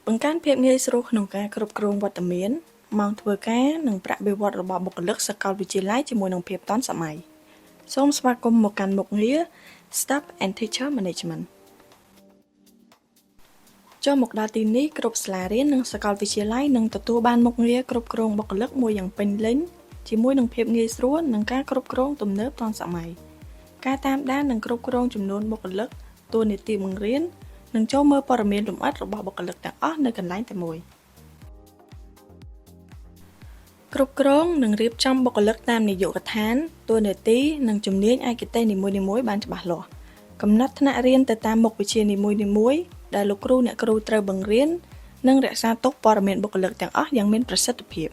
បង្កើនភាពងាយស្រួលក្នុងការគ្រប់គ្រងវត្តមាន ម៉ោងធ្វើការ និងប្រាក់បៀវត្សរ៍របស់បុគ្គលិកសាកលវិទ្យាល័យជាមួយនឹងភាពទាន់សម័យ សូមស្វាគមន៍មកកាន់មុខងារ Staff and Teacher Management ចូលមកដល់ទីនេះគ្រប់សាលារៀននិងសាកលវិទ្យាល័យនឹងទទួលបានមុខងារគ្រប់គ្រងបុគ្គលិកមួយយ៉ាងពេញលេញជាមួយនឹងភាពងាយស្រួលនិងការគ្រប់គ្រងទំនើបទាន់សម័យ ការតាមដាននិងគ្រប់គ្រងចំនួនបុគ្គលិក តួនាទីបង្រៀន និងចូលមើលព័ត៌មានលម្អិតរបស់បុគ្គលិកទាំងអស់នៅកន្លែងតែមួយ គ្រប់គ្រងនិងរៀបចំបុគ្គលិកតាមនាយកដ្ឋាន តួនាទីនិងជំនាញឯកទេសនីមួយៗបានច្បាស់លាស់ កំណត់ថ្នាក់រៀនទៅតាមមុខវិជ្ជានីមួយៗដែលលោកគ្រូអ្នកគ្រូត្រូវបង្រៀន និងរក្សាទុកព័ត៌មានបុគ្គលិកទាំងអស់យ៉ាងមានប្រសិទ្ធភាព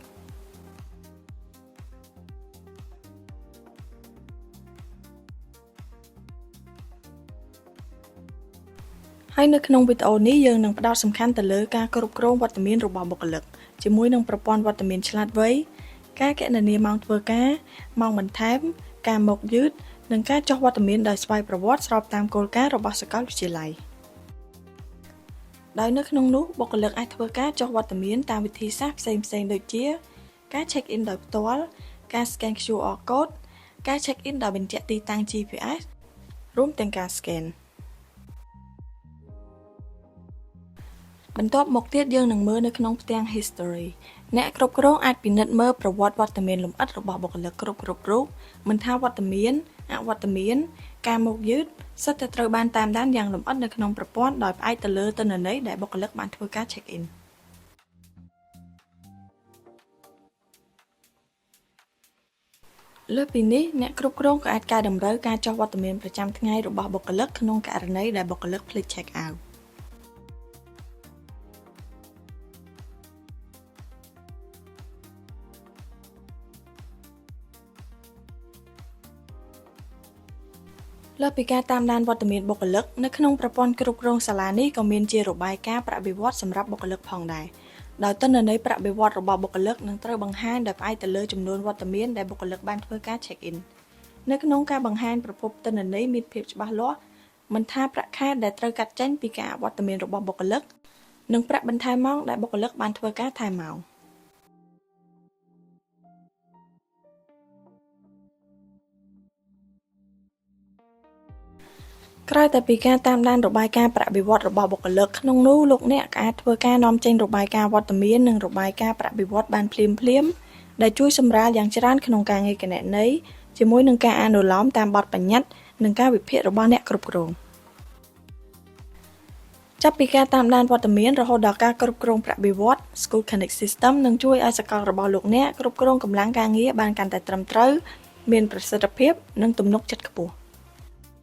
ហើយនៅក្នុងវីដេអូនេះយើងនឹងផ្ដោតសំខាន់ទៅលើការគ្រប់គ្រងវត្តមានរបស់បុគ្គលិកជាមួយនឹងប្រព័ន្ធវត្តមានឆ្លាតវៃ ការគណនាម៉ោងធ្វើការ ម៉ោងបន្ថែម ការមកយឺត និងការចុះវត្តមានដោយស្វ័យប្រវត្តិស្របតាមគោលការណ៍របស់សាកលវិទ្យាល័យ ដោយនៅក្នុងនោះបុគ្គលិកអាចធ្វើការចុះវត្តមានតាមវិធីសាស្ត្រផ្សេងៗដូចជា ការ check in ដោយផ្ទាល់ ការ scan QR code ការ check in ដោយបញ្ជាក់ទីតាំង GPS រួមទាំងការ scan បន្ទាប់មកទៀតយើងនឹងមើលនៅក្នុងផ្ទាំង History អ្នកគ្រប់គ្រងអាចពិនិត្យមើលប្រវត្តិវត្តមានលម្អិតរបស់បុគ្គលិកគ្រប់រូបមិនថាវត្តមានអវត្តមានការមកយឺតសុទ្ធតែត្រូវបានតាមដានយ៉ាងលម្អិតនៅក្នុងប្រព័ន្ធដោយផ្អែកទៅលើទិន្នន័យដែលបុគ្គលិកបានធ្វើការ check in លើសពីនេះអ្នកគ្រប់គ្រងក៏អាចកែតម្រូវការចុះវត្តមានប្រចាំថ្ងៃរបស់បុគ្គលិកក្នុងករណីដែលបុគ្គលិកភ្លេច check out លើសពីការតាមដានវត្តមានបុគ្គលិកនៅក្នុងប្រព័ន្ធគ្រប់គ្រងសាលានេះក៏មានជារបាយការណ៍ប្រាក់បៀវត្សរ៍សម្រាប់បុគ្គលិកផងដែរដោយទិន្នន័យប្រាក់បៀវត្សរ៍របស់បុគ្គលិកនឹងត្រូវបង្ហាញដោយផ្អែកទៅលើចំនួនវត្តមានដែលបុគ្គលិកបានធ្វើការ check in នៅក្នុងការបង្ហាញប្រភពទិន្នន័យមានភាពច្បាស់លាស់មិនថាប្រាក់ខែដែលត្រូវកាត់ចេញពីការវត្តមានរបស់បុគ្គលិកនិងប្រាក់បន្ថែមម៉ោងដែលបុគ្គលិកបានធ្វើការថែមម៉ោង ក្រៅតែពីការតាមដានរបាយការណ៍ប្រាក់បៀវត្សរ៍របស់បុគ្គលិកក្នុងនោះលោកអ្នកក៏អាចធ្វើការនាំចេញរបាយការណ៍វត្តមាននិងរបាយការណ៍ប្រាក់បៀវត្សរ៍បានភ្លាមៗដែលជួយសម្រាលយ៉ាងច្រើនក្នុងការងារគណនេយ្យជាមួយនឹងការអនុលោមតាមបទបញ្ញត្តិនិងការវិភាគរបស់អ្នកគ្រប់គ្រងចាប់ពីការតាមដានវត្តមានរហូតដល់ការគ្រប់គ្រងប្រាក់បៀវត្សរ៍ School Connect System នឹងជួយឲ្យសាកលរបស់លោកអ្នកគ្រប់គ្រងកម្លាំងការងារបានកាន់តែត្រឹមត្រូវមានប្រសិទ្ធភាពនិងទំនុកចិត្តខ្ពស់